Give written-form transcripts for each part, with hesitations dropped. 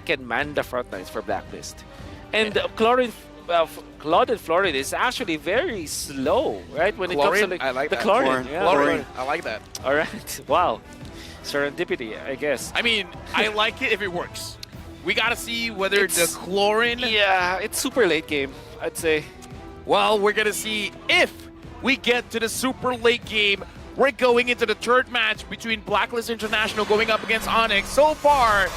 can man the front lines for Blacklist. And Claude and Florid is actually very slow, right? When it comes to I like the that. Chlorine. Yeah, Chlorine. I like that. All right. Wow. Serendipity, I guess. I mean, I like it if it works. We gotta see whether the chlorine. Yeah, it's super late game, I'd say. Well, we're gonna see if we get to the super late game. We're going into the third match between Blacklist International going up against ONIC. So far,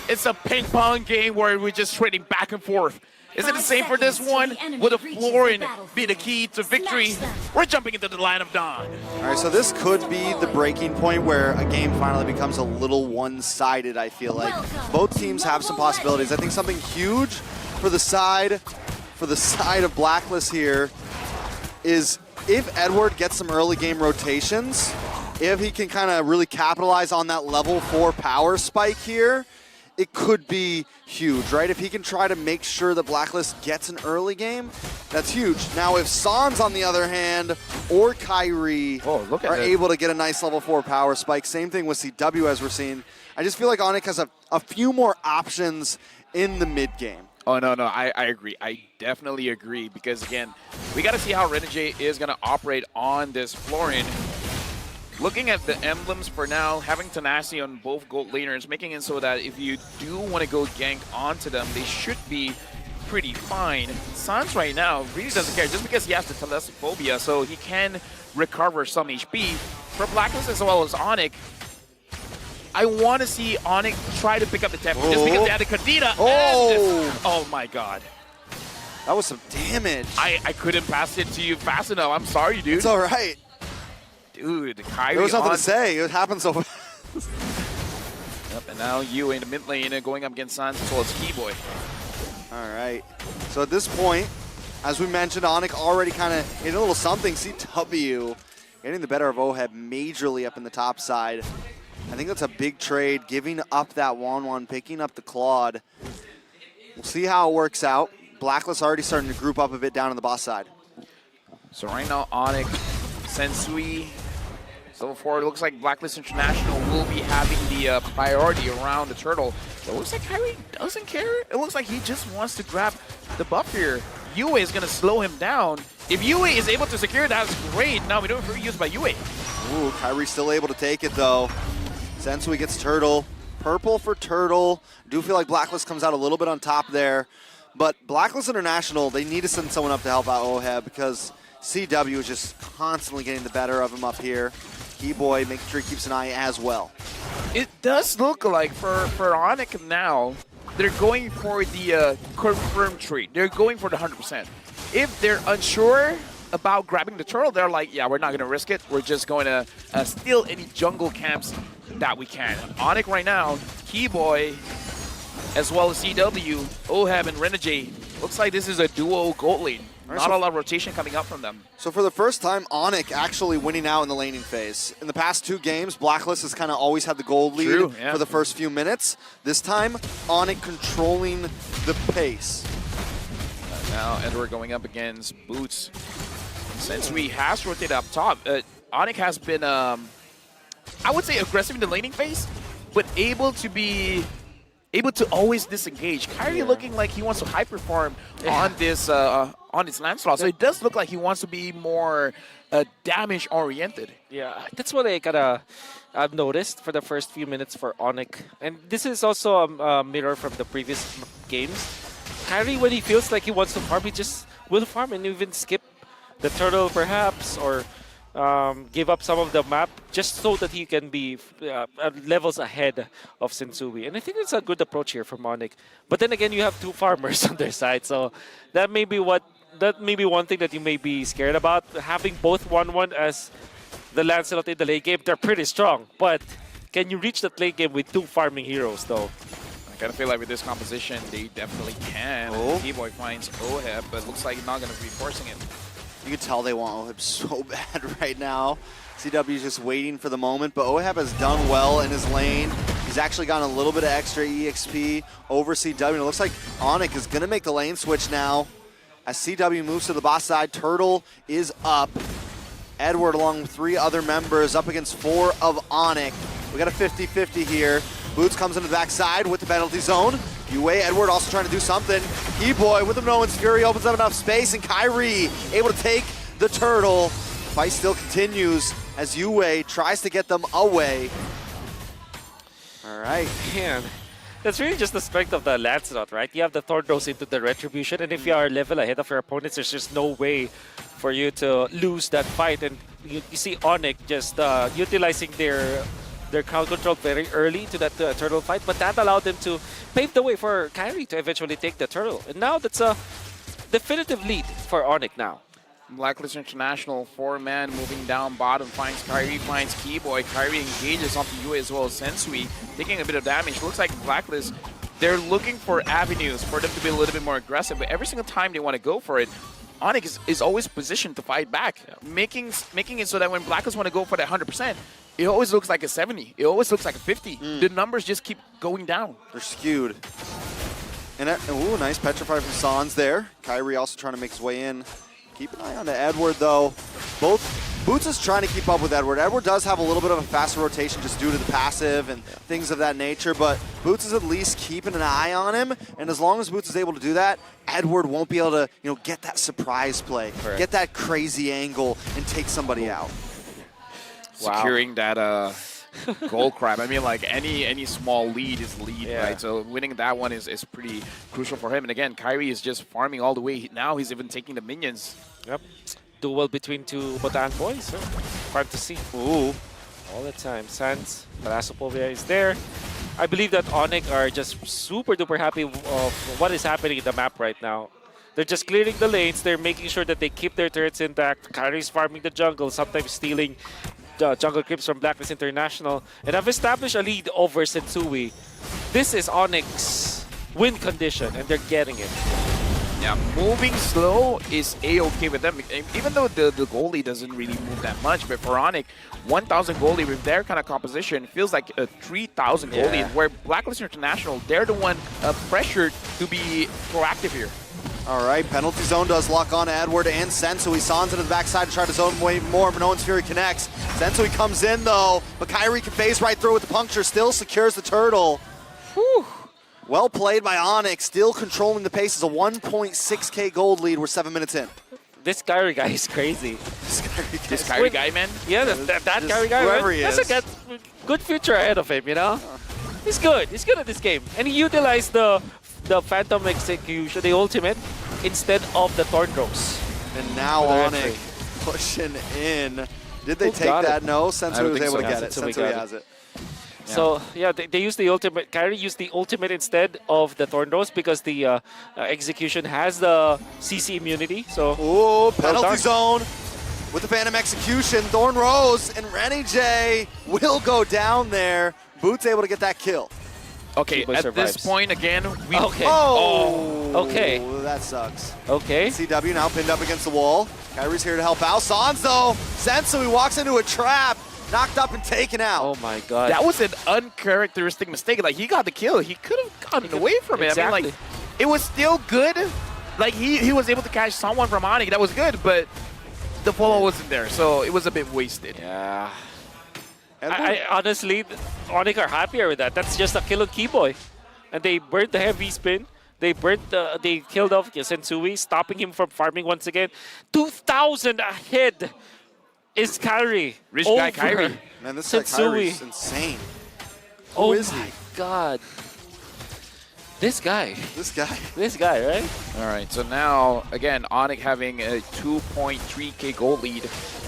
it's a ping pong game where we're just trading back and forth. Is it the same for this one? Will the Florin be the key to victory? We're jumping into the line of dawn. All right, so this could be the breaking point where a game finally becomes a little one-sided, I feel like. Both teams have some possibilities. I think something huge for the side of Blacklist here is if Edward gets some early game rotations, if he can kind of really capitalize on that level 4 power spike here, it could be huge, right? If he can try to make sure that Blacklist gets an early game, that's huge. Now, if Sans, on the other hand, or Kyrie are able to get a nice level 4 power spike, same thing with CW as we're seeing, I just feel like ONIC has a few more options in the mid game. Oh, no, I agree. I definitely agree because, again, we got to see how Renegade is going to operate on this Florin. Looking at the emblems for now, having tenacity on both gold laners, making it so that if you do want to go gank onto them, they should be pretty fine. Sans right now really doesn't care just because he has the Telephobia, so he can recover some HP. For Blacklist as well as ONIC, I want to see ONIC try to pick up the tempo just because they had the Kadena. Oh my god. That was some damage. I couldn't pass it to you fast enough. I'm sorry, dude. It's all right. Dude, Kyrie there was nothing to say. It happened so fast. Yep, and now you in the mid lane going up against Sans as well as Keyboy. All right. So at this point, as we mentioned, ONIC already kind of hit a little something. CW getting the better of OHEB majorly up in the top side. I think that's a big trade, giving up that 1-1, picking up the Claude. We'll see how it works out. Blacklist already starting to group up a bit down on the boss side. So right now, ONIC, Sensui, so far it looks like Blacklist International will be having the priority around the turtle. It looks like Kyrie doesn't care. It looks like he just wants to grab the buff here. Yue is going to slow him down. If Yue is able to secure it, that's great. Now we don't have to use by Yue. Ooh, Kyrie still able to take it though. Sensui gets Turtle. Purple for Turtle. Do feel like Blacklist comes out a little bit on top there. But Blacklist International, they need to send someone up to help out OHEB because CW is just constantly getting the better of him up here. Keyboy making sure he keeps an eye as well. It does look like for ONIC now, they're going for the confirmed trade. They're going for the 100%. If they're unsure about grabbing the turtle, they're like, yeah, we're not going to risk it. We're just going to steal any jungle camps that we can. ONIC right now, Keyboy, as well as CW, OHEB, and Renegade. Looks like this is a duo gold lane. Not a lot of rotation coming up from them. So for the first time, ONIC actually winning out in the laning phase. In the past 2 games, Blacklist has kind of always had the gold lead for the first few minutes. This time, ONIC controlling the pace. Now Edward going up against Boots. Since we has rotated up top, ONIC has been, I would say, aggressive in the laning phase, but able to always disengage. Kyrie looking like he wants to hyper farm on this Lancelot. So it does look like he wants to be more damage oriented. Yeah, that's what I've noticed for the first few minutes for ONIC. And this is also a mirror from the previous games. Kyrie, when he feels like he wants to farm, he just will farm and even skip the turtle perhaps, or give up some of the map just so that he can be levels ahead of Sensui. And I think it's a good approach here from ONIC. But then again, you have 2 farmers on their side, so that may be one thing that you may be scared about. Having both 1-1 as the Lancelot in the late game, they're pretty strong. But can you reach that late game with 2 farming heroes, though? I kind of feel like with this composition, they definitely can. Keyboy finds OHEB, but looks like he's not going to be forcing it. You can tell they want OHEB so bad right now. CW is just waiting for the moment, but OHEB has done well in his lane. He's actually gotten a little bit of extra EXP over CW. And it looks like ONIC is going to make the lane switch now. As CW moves to the boss side, Turtle is up. Edward along with 3 other members up against 4 of ONIC. We got a 50-50 here. Boots comes into the backside with the penalty zone. Yue, Edward also trying to do something. Keyboy with the No One's Fury opens up enough space, and Kyrie able to take the turtle. Fight still continues as Yue tries to get them away. All right. Man, that's really just the strength of the Lancelot, right? You have the Thorn Rose into the Retribution, and if you are a level ahead of your opponents, there's just no way for you to lose that fight. And you see ONIC just utilizing their crowd control very early to that turtle fight, but that allowed them to pave the way for Kyrie to eventually take the turtle. And now that's a definitive lead for ONIC now. Blacklist International, 4-man moving down bottom, finds Kyrie, finds Keyboy. Kyrie engages onto Yue as well as Sensui, taking a bit of damage. Looks like Blacklist, they're looking for avenues for them to be a little bit more aggressive, but every single time they want to go for it, ONIC is always positioned to fight back, making it so that when Blacklist want to go for that 100%, it always looks like a 70. It always looks like a 50. The numbers just keep going down. They're skewed. And ooh, nice Petrify from Sans there. Kyrie also trying to make his way in. Keep an eye on to Edward, though. Boots is trying to keep up with Edward. Edward does have a little bit of a faster rotation just due to the passive and things of that nature, but Boots is at least keeping an eye on him, and as long as Boots is able to do that, Edward won't be able to, get that surprise play, get that crazy angle, and take somebody out. Securing that gold crab. I mean, like any small lead is lead, right? So winning that one is pretty crucial for him. And again, Kyrie is just farming all the way. Now he's even taking the minions. Yep. Duel between two Botan boys. Hard to see. Ooh. All the time. Sans, Palasopovia is there. I believe that ONIC are just super duper happy of what is happening in the map right now. They're just clearing the lanes. They're making sure that they keep their turrets intact. Kyrie's farming the jungle, sometimes stealing jungle creeps from Blacklist International, and have established a lead over Sensui. This is ONIC's win condition, and they're getting it. Yeah, moving slow is A-okay with them, even though the goalie doesn't really move that much. But for ONIC, 1,000 goalie with their kind of composition feels like a 3,000 goalie, where Blacklist International, they're the one pressured to be proactive here. All right, penalty zone does lock on to Edward and Sensui. Sans into the backside to try to zone way more, but No One's Fury connects. Sensui comes in though, but Kyrie can phase right through with the puncture, still secures the turtle. Whew. Well played by ONIC, still controlling the pace. It's a 1.6k gold lead. We're 7 minutes in. This Kyrie guy is crazy. This Kyrie guy, man? Yeah, that Kyrie guy, whoever he is. That's a good future ahead of him, He's good. He's good at this game. And he utilized the Phantom Execution, the ultimate, instead of the Thorn Rose. And now ONIC pushing in. Did they take that? No, Sensui was able to get it. Sensui has it. So, yeah, they used the ultimate. Kyrie used the ultimate instead of the Thorn Rose because the execution has the CC immunity. So, ooh, penalty zone with the Phantom Execution. Thorn Rose and Renny J will go down there. Boots able to get that kill. Okay, at this point again, we... Okay. Okay. That sucks. Okay. CW now pinned up against the wall. Kyrie's here to help out. Sans though, Sensui walks into a trap. Knocked up and taken out. Oh my god. That was an uncharacteristic mistake. Like, he got the kill. He could have gotten away from it. Exactly. I mean, like, it was still good. Like, he was able to catch someone from ONIC. That was good, but the follow wasn't there. So it was a bit wasted. Yeah. I honestly, ONIC are happier with that. That's just a kill on Keyboy. And they burned the heavy spin. They killed off Sensui, stopping him from farming once again. 2,000 ahead is Kyrie. Rich guy Kyrie. Man, this guy Kyrie's insane. Who is he? Oh my god. This guy. This guy. This guy, right? All right, so now, again, ONIC having a 2.3k gold lead.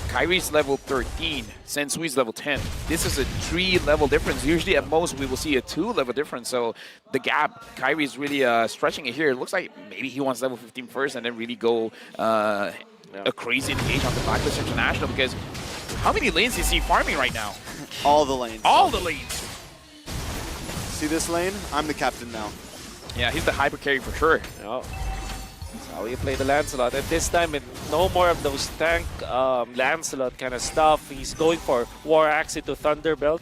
Kyrie's level 13, Sensui's level 10. This is a 3-level difference. Usually at most we will see a 2-level difference. So the gap, Kyrie's really stretching it here. It looks like maybe he wants level 15 first and then really go a crazy engage on the Blacklist International, because how many lanes is he farming right now? All the lanes. All the lanes. See this lane? I'm the captain now. Yeah, he's the hyper carry for sure. Oh. That's how you play the Lancelot. And this time, no more of those tank Lancelot kind of stuff. He's going for War Axe into Thunderbelt.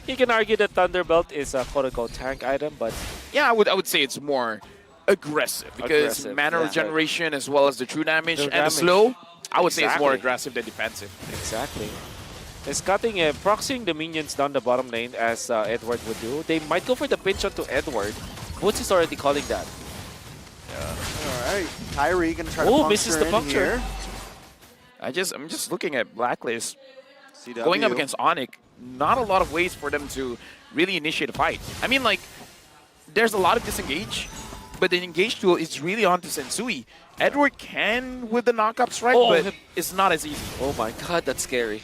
You can argue that Thunderbelt is a quote-unquote tank item, but... Yeah, I would say it's more aggressive, because mana regeneration as well as the true damage and the slow, I would say it's more aggressive than defensive. Exactly. It's cutting, proxying the minions down the bottom lane as Edward would do. They might go for the pinch onto Edward, Boots is already calling that. All right, Kyrie gonna try to puncture misses the in puncture. here. I'm just looking at Blacklist. CW. Going up against ONIC, not a lot of ways for them to really initiate a fight. I mean, like, there's a lot of disengage, but the engage tool is really onto Sensui. Edward can with the knockup strike, but it's not as easy. Oh my god, that's scary.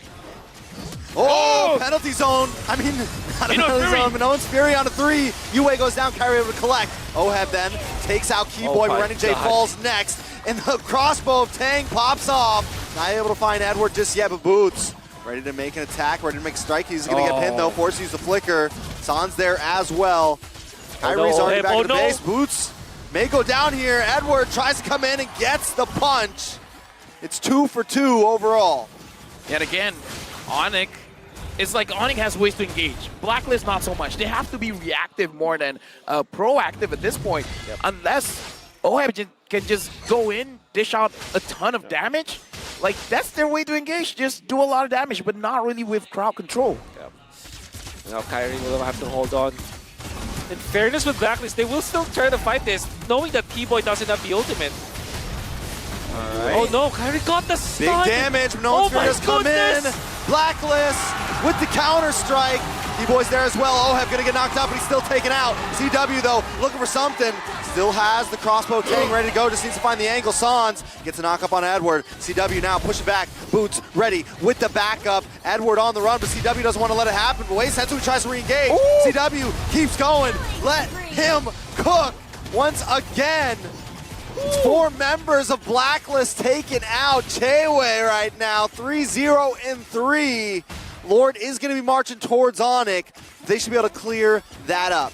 Oh, penalty zone. I mean, not a penalty zone, but Owen's Fury on a 3. Yue goes down, Kyrie able to collect. Oheb then takes out Keyboy, but Renegade falls next. And the crossbow of Tang pops off. Not able to find Edward just yet, but Boots ready to make an attack, ready to make a strike. He's going to get pinned though, forced to use the flicker. San's there as well. Kyrie's already back to the base. Boots may go down here. Edward tries to come in and gets the punch. It's 2 for 2 overall. Yet again, ONIC, it's like ONIC has ways to engage. Blacklist, not so much. They have to be reactive more than proactive at this point. Unless Oheb can just go in, dish out a ton of damage. Like, that's their way to engage. Just do a lot of damage, but not really with crowd control. Now Kyrie will have to hold on. In fairness with Blacklist, they will still try to fight this, knowing that Keyboy doesn't have the ultimate. Right. Oh no, Kyrie got the stun! Big damage, but no one's has come in. Blacklist with the counter strike. Keyboy's there as well. Oheb gonna get knocked out, but he's still taken out. CW though, looking for something. Still has the crossbow Tang ready to go, just needs to find the angle. Sans gets a knock up on Edward. CW now pushing back. Boots ready with the backup. Edward on the run, but CW doesn't want to let it happen. But wait, Sensui tries to re-engage. CW keeps going. Let him cook once again. 4 members of Blacklist taken out. Chewe right now, 3-0 in 3. Lord is going to be marching towards ONIC. They should be able to clear that up.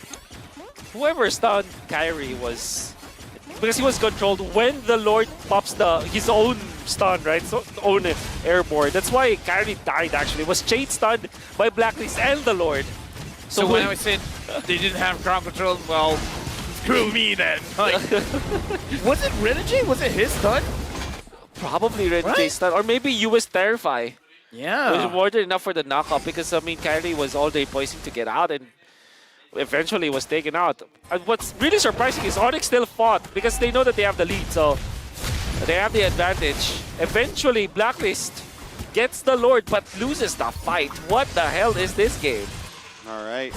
Whoever stunned Kyrie was, because he was controlled when the Lord pops his own stun, right? So own airborne. That's why Kyrie died actually. Was chain stunned by Blacklist and the Lord. So when I said they didn't have crowd control, well, screw me then. Like, was it Renegade? Was it his stun? Probably Renegade stun, or maybe US Terrify. Yeah. It was more than enough for the knockup because, I mean, Kyrie was all day poising to get out and eventually was taken out. And what's really surprising is ONIC still fought because they know that they have the lead, so they have the advantage. Eventually, Blacklist gets the Lord but loses the fight. What the hell is this game? All right.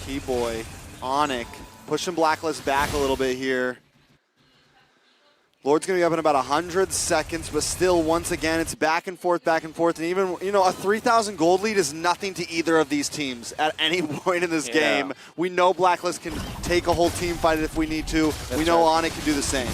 Keyboy, ONIC, pushing Blacklist back a little bit here. Lord's going to be up in about 100 seconds, but still, once again, it's back and forth, and even, you know, a 3,000 gold lead is nothing to either of these teams at any point in this game. We know Blacklist can take a whole team fight if we need to. We know ONIC can do the same.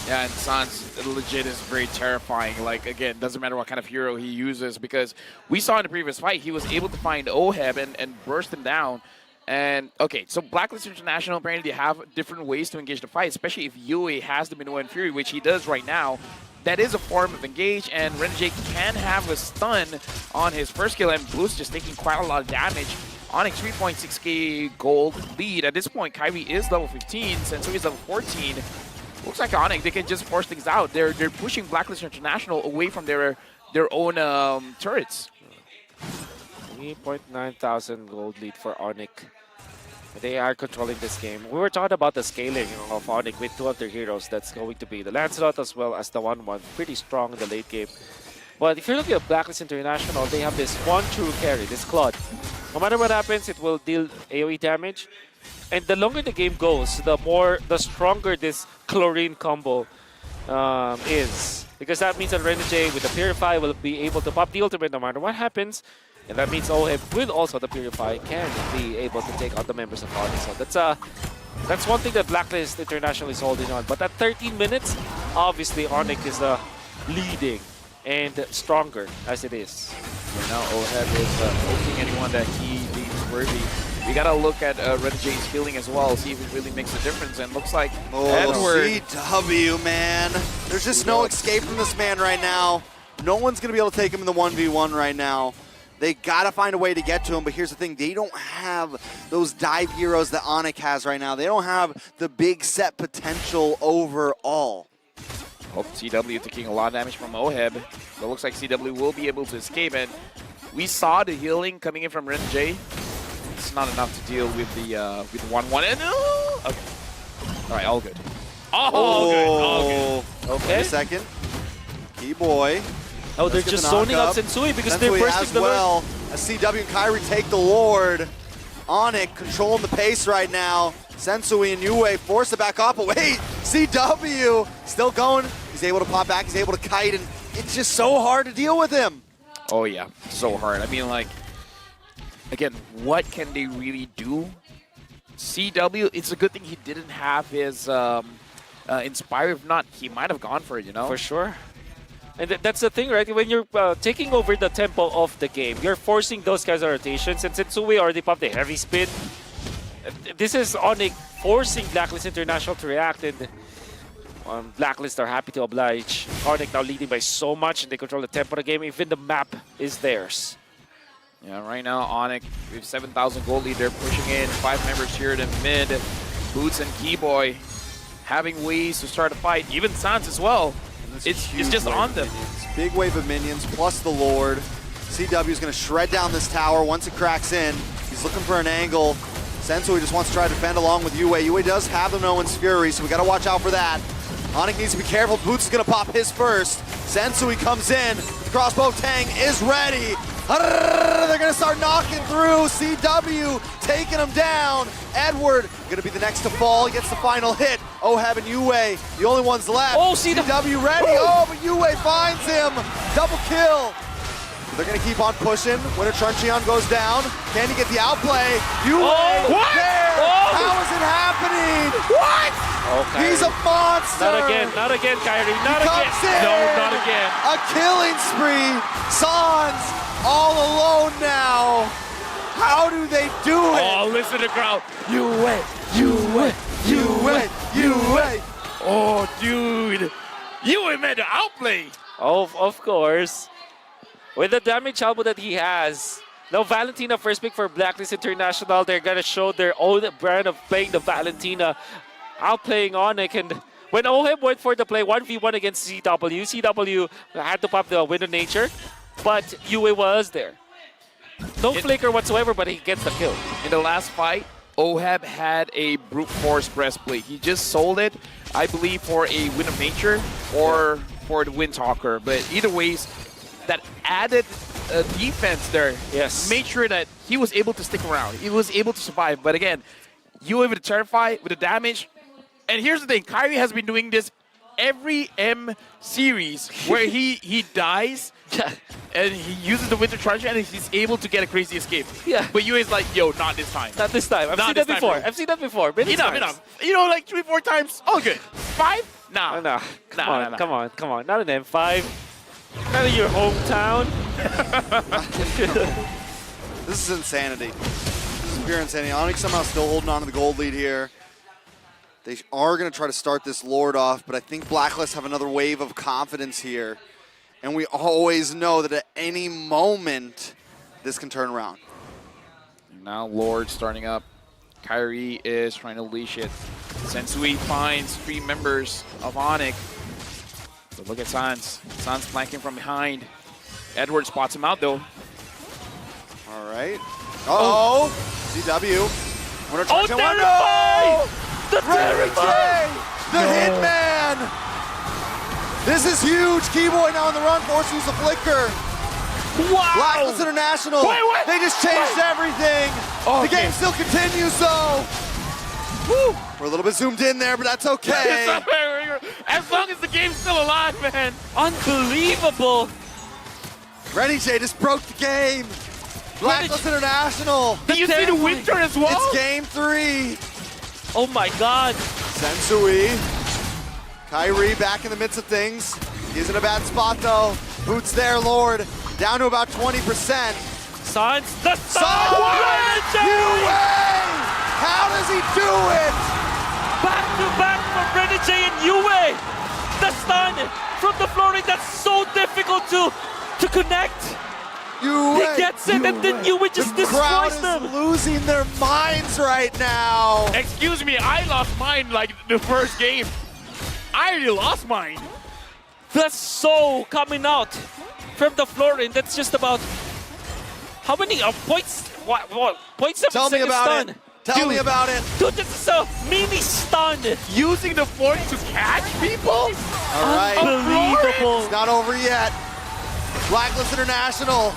Yeah, and Sans legit is very terrifying. Like, again, doesn't matter what kind of hero he uses, because we saw in the previous fight, he was able to find Oheb and burst him down. And, okay, so Blacklist International, apparently they have different ways to engage the fight, especially if Yue has the Minoan Fury, which he does right now. That is a form of engage, and Renegade can have a stun on his first kill, and Blue's just taking quite a lot of damage. ONIC 3.6k gold lead. At this point, Kyrie is level 15, Sensui is level 14. Looks like ONIC, they can just force things out. They're pushing Blacklist International away from their own turrets. 3.9 thousand gold lead for ONIC. They are controlling this game. We were talking about the scaling of ONIC with 2 of their heroes. That's going to be the Lancelot as well as the 1-1. Pretty strong in the late game. But if you're looking at Blacklist International, they have this one true carry, this Claude. No matter what happens, it will deal AoE damage. And the longer the game goes, the stronger this Chlorine combo is. Because that means that Renegade with the Purify will be able to pop the ultimate no matter what happens. And that means Oheb with also the Purify can be able to take out the members of ONIC. So that's one thing that Blacklist International is holding on. But at 13 minutes, obviously ONIC is leading and stronger as it is. Right now Oheb is hoping anyone that he deems worthy. We gotta look at Renegade's healing as well, see if it really makes a difference. And looks like Edward. CW, man. There's just no escape from this man right now. No one's gonna be able to take him in the 1v1 right now. They gotta find a way to get to him, but here's the thing, they don't have those dive heroes that ONIC has right now. They don't have the big set potential overall. Hope CW taking a lot of damage from Oheb, but looks like CW will be able to escape, and we saw the healing coming in from Renegade. It's not enough to deal with the 1-1, and Okay. All right, all good. All good, all good. Wait a Okay. second. Keyboy. Oh, they're Let's get just the zoning out knock-up. Sensui because they're Sensui bursting as the Lord. well. As CW and Kyrie take the Lord. ONIC controlling the pace right now. Sensui and Yue force it back up. But wait, CW still going. He's able to pop back. He's able to kite, and it's just so hard to deal with him. Oh yeah, so hard. I mean, like, again, what can they really do? CW, it's a good thing he didn't have his Inspire. If not, he might have gone for it, you know? For sure. And that's the thing, right? When you're taking over the tempo of the game, you're forcing those guys' rotations. And Sensui already popped the heavy spin. This is ONIC forcing BLACKLIST International to react, and BLACKLIST are happy to oblige. ONIC now leading by so much, and they control the tempo of the game. Even the map is theirs. Yeah, right now, ONIC, we have 7,000 gold lead. They're pushing in 5 members here in mid. Boots and Keyboy having ways to start a fight. Even Sans as well. It's just on them. Big wave of minions plus the Lord. CW is going to shred down this tower once it cracks in. He's looking for an angle. Sensui just wants to try to defend along with Yue. Yue does have the No One's Fury, so we got to watch out for that. ONIC needs to be careful. Boots is going to pop his first. Sensui comes in. The crossbow Tang is ready. They're going to start knocking through. CW taking him down. Edward going to be the next to fall. He gets the final hit. Oheb and Yue, the only ones left. Oh, CW ready. Oh, but Yue finds him. Double kill. They're going to keep on pushing. Winter Truncheon goes down. Can he get the outplay? Yue what? there. Oh. How is it happening? What? Okay. He's a monster. Not again, not again, Kyrie. Not He again. comes in. No, not again. A killing spree. Sans all alone now. How do they do it? Oh, listen to the crowd. Yue. Oh, dude. You meant to outplay. Oh, of course. With the damage elbow that he has. Now, Valentina first pick for BLACKLIST International. They're going to show their own brand of playing the Valentina, outplaying ONIC. And when Oheb went for the play 1v1 against CW had to pop the Wind of Nature, but Yue was there. No flicker whatsoever, but he gets the kill. In the last fight, Oheb had a brute force breastplate. He just sold it, I believe, for a Wind of Nature or for the Windtalker. But either ways, that added defense there made sure that he was able to stick around. He was able to survive. But again, you able to terrify with the damage. And here's the thing, Kyrie has been doing this every M series where he dies and he uses the Winter Truncheon and he's able to get a crazy escape. Yeah. But Yue is like, yo, not this time. Not this time. I've Not seen this that time, before. bro. I've seen that before. Many times. Enough. You know, like 3-4 times. All good. 5? Nah. Oh, no. Come on, nah. come on. Not an M5. Not in your hometown. This is insanity. This is pure insanity. ONIC somehow still holding on to the gold lead here. They are going to try to start this Lord off, but I think BLACKLIST have another wave of confidence here. And we always know that at any moment, this can turn around. Now Lord starting up. Kyrie is trying to leash it. Sensui finds 3 members of ONIC. But look at Sans. Sans flanking from behind. Edward spots him out though. All right. Uh-oh. CW. Oh, Terrify! The Terrify! The Hitman! This is huge. Keyboy now on the run, forced to use the flicker. Wow! BLACKLIST International. Wait. They just changed everything. The game still continues though. Woo. We're a little bit zoomed in there, but that's okay. As long as the game's still alive, man. Unbelievable! Renny J just broke the game. BLACKLIST International. Did you see the winter as well? It's game 3. Oh my god! Sensui. Kyrie back in the midst of things. He's in a bad spot though. Boots there, Lord. Down to about 20%. Sans, the Sans! Yue! How does he do it? Back to back for Renige and Yue! The stun from the flooring, that's so difficult to connect! Yue! He gets it and then Yue just The crowd destroys is them! losing their minds right now. Excuse me, I lost mine like the first game. I already lost mine. That's so coming out from the flooring, that's just about... How many points? What? 0.7 Tell me seconds about stun. it. Tell me about it. Dude, this is a mini stun. Using the force to catch people? All right. Unbelievable. It's not over yet. Blacklist International.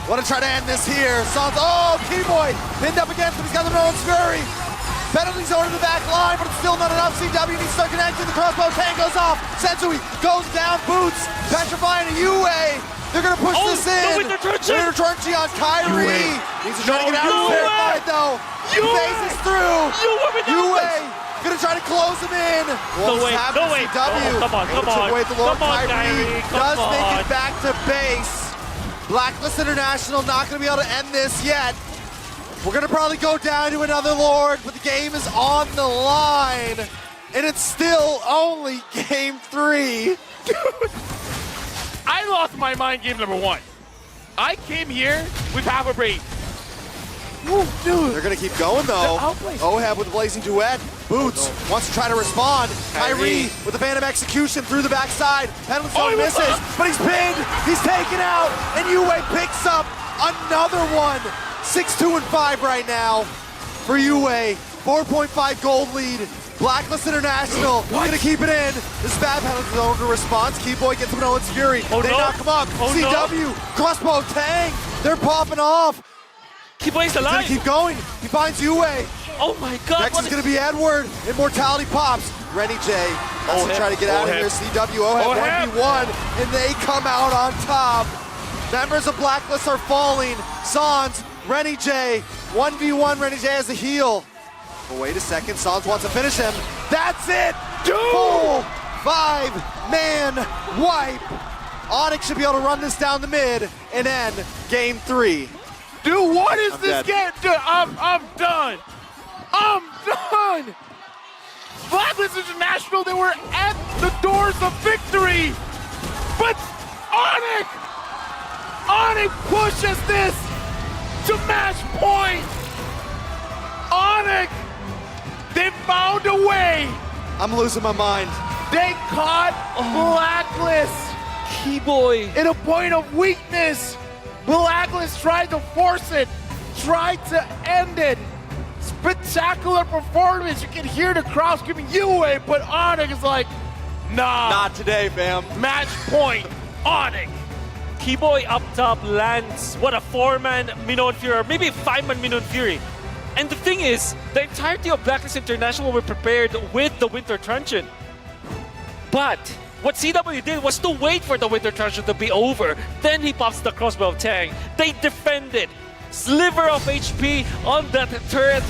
Want to try to end this here. Sans, oh, Keyboy pinned up against him. He's got the Nolan's Fury. Penalties over to the back line, but it's still not enough. CW needs to start connecting. The crossbow tank goes off. Sensui goes down. Boots petrifying a UA. They're going to push this in. The Winter Turnchy on Kyrie. Needs to try to get out of the fight, though. He phases through. UA going to try to close him in. No way. CW. Come on. Wait, the Lord Come on, Kyrie Come does on. make it back to base. Blacklist International not going to be able to end this yet. We're going to probably go down to another Lord, but the game is on the line. And it's still only game 3. Dude, I lost my mind game number 1. I came here with half a brain. Woo, dude. They're going to keep going, though. outplay. Oheb with the Blazing Duet. Boots wants to try to respond. Kyrie with the Phantom Execution through the backside. Pendleton misses, but he's pinned. He's taken out, and Yue picks up another one. 6-2-5 right now for Yue. 4.5 gold lead. Blacklist International going to keep it in. This is bad penalty zone to response. Keyboy gets him an Owen's Fury. They knock him up. CW, crossbow, Tang. They're popping off. Keyboy's He's alive. gonna keep going. He finds Yue. Oh my god. Next is gonna be Edward. Immortality pops. Rennie J has to try to get out of here. CW, Oheb 1v1, and they come out on top. Members of Blacklist are falling. Sans, Rennie J, 1v1. Rennie J has a heal. But wait a second, Sans wants to finish him. That's it! Full 5-man wipe. ONIC should be able to run this down the mid and end game 3. Dude, what is I'm this dead. game? Dude, I'm done. I'm done. Blacklist International, they were at the doors of victory. But ONIC pushes this to match point. ONIC, they found a way. I'm losing my mind. They caught Blacklist Keyboy. in a point of weakness. Blacklist tried to force it, tried to end it. Spectacular performance. You can hear the crowd screaming UA, but ONIC is like, nah. Not today, fam. Match point, ONIC. Keyboy up top lands. What a 4-man Minoan Fury, or maybe 5-man Minoan Fury. And the thing is, the entirety of Blacklist International were prepared with the Winter Truncheon. But what CW did was to wait for the Winter Truncheon to be over. Then he pops the crossbow of Tang. They defended. Sliver of HP on that turret.